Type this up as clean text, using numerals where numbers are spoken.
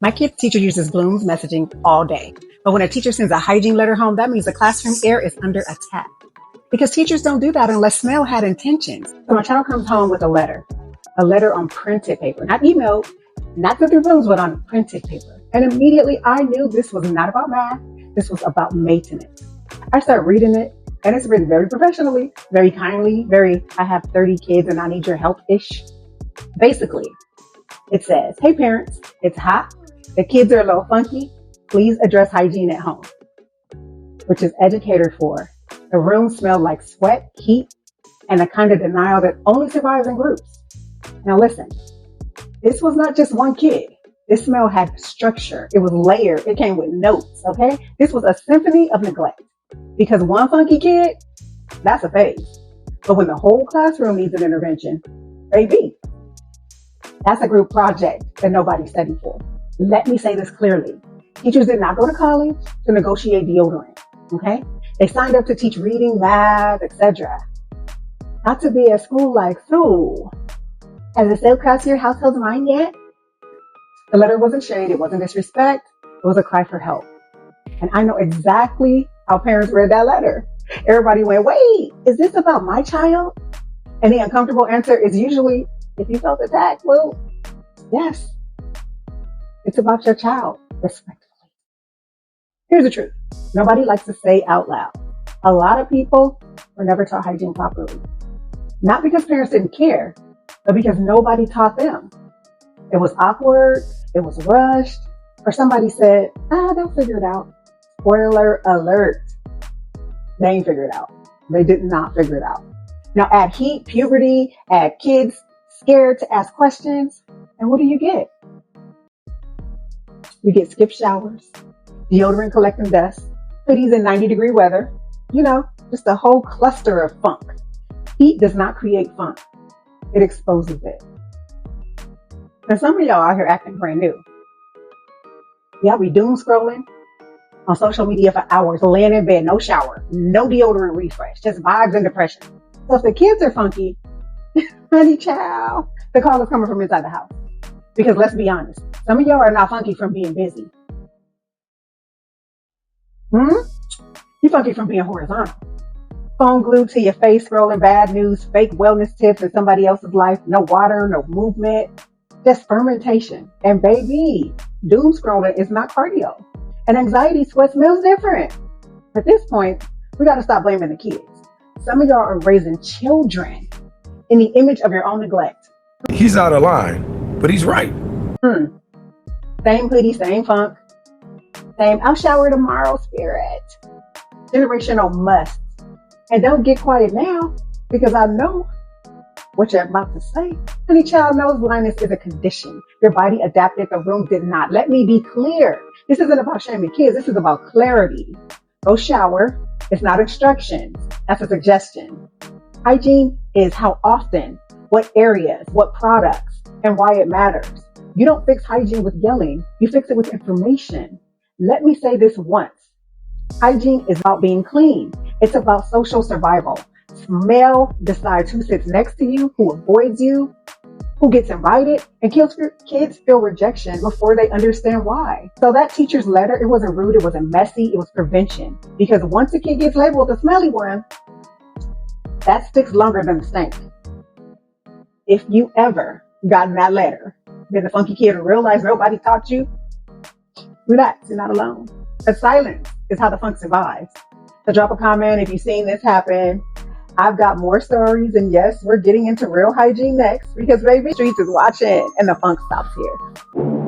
My kid's teacher uses Bloom's messaging all day. But when a teacher sends a hygiene letter home, that means the classroom air is under attack. Because teachers don't do that unless smell had intentions. So my child comes home with a letter on printed paper, not emailed, not through Bloom's, but on printed paper. And immediately I knew this was not about math. This was about maintenance. I start reading it, and it's written very professionally, very kindly, I have 30 kids and I need your help-ish. Basically, it says, hey parents, it's hot. The kids are a little funky. Please address hygiene at home, which is educator for. The room smelled like sweat, heat, and a kind of denial that only survives in groups. Now listen, this was not just one kid. This smell had structure. It was layered. It came with notes, okay? This was a symphony of neglect. Because one funky kid, that's a phase. But when the whole classroom needs an intervention, baby, that's a group project that nobody studied for. Let me say this clearly. Teachers did not go to college to negotiate deodorant, okay? They signed up to teach reading, math, etc. Not to be at school like, so, has it still crossed your household's mind yet? The letter wasn't shade, it wasn't disrespect, it was a cry for help. And I know exactly how parents read that letter. Everybody went, wait, is this about my child? And the uncomfortable answer is usually, if you felt attacked, well, yes, it's about your child, respectfully. Here's the truth. Nobody likes to say out loud. A lot of people were never taught hygiene properly. Not because parents didn't care, but because nobody taught them. It was awkward, it was rushed, or somebody said, they'll figure it out. Spoiler alert. They ain't figured it out. They did not figure it out. Now add heat, puberty, add kids scared to ask questions, and what do you get? You get skip showers, deodorant collecting dust, hoodies in 90-degree weather, just a whole cluster of funk. Heat does not create funk. It exposes it. Now some of y'all out here acting brand new. Y'all be doom scrolling on social media for hours, laying in bed, no shower, no deodorant refresh, just vibes and depression. So if the kids are funky, honey child, the call is coming from inside the house. Because let's be honest, some of y'all are not funky from being busy. You're funky from being horizontal. Phone glued to your face, scrolling bad news, fake wellness tips in somebody else's life, no water, no movement, just fermentation. And baby, doom scrolling is not cardio. And anxiety sweat smells different. At this point, we got to stop blaming the kids. Some of y'all are raising children in the image of your own neglect. He's out of line, but he's right. Same hoodie, same funk, same I'll shower tomorrow spirit. Generational must. And don't get quiet now, because I know what you're about to say. Honey child, nose blindness is a condition. Your body adapted, the room did not. Let me be clear. This isn't about shaming kids. This is about clarity. Go shower. It's not instructions. That's a suggestion. Hygiene is how often, what areas, what products, and why it matters. You don't fix hygiene with yelling. You fix it with information. Let me say this once. Hygiene is about being clean. It's about social survival. Smell decides who sits next to you, who avoids you, who gets invited, and kids feel rejection before they understand why. So that teacher's letter, it wasn't rude, it wasn't messy, it was prevention. Because once a kid gets labeled the smelly one, that sticks longer than the stink. If you ever gotten that letter, been the funky kid and realized nobody taught you, relax, you're not alone. But silence is how the funk survives. So drop a comment if you've seen this happen. I've got more stories, and yes, we're getting into real hygiene next because baby, streets is watching and the funk stops here.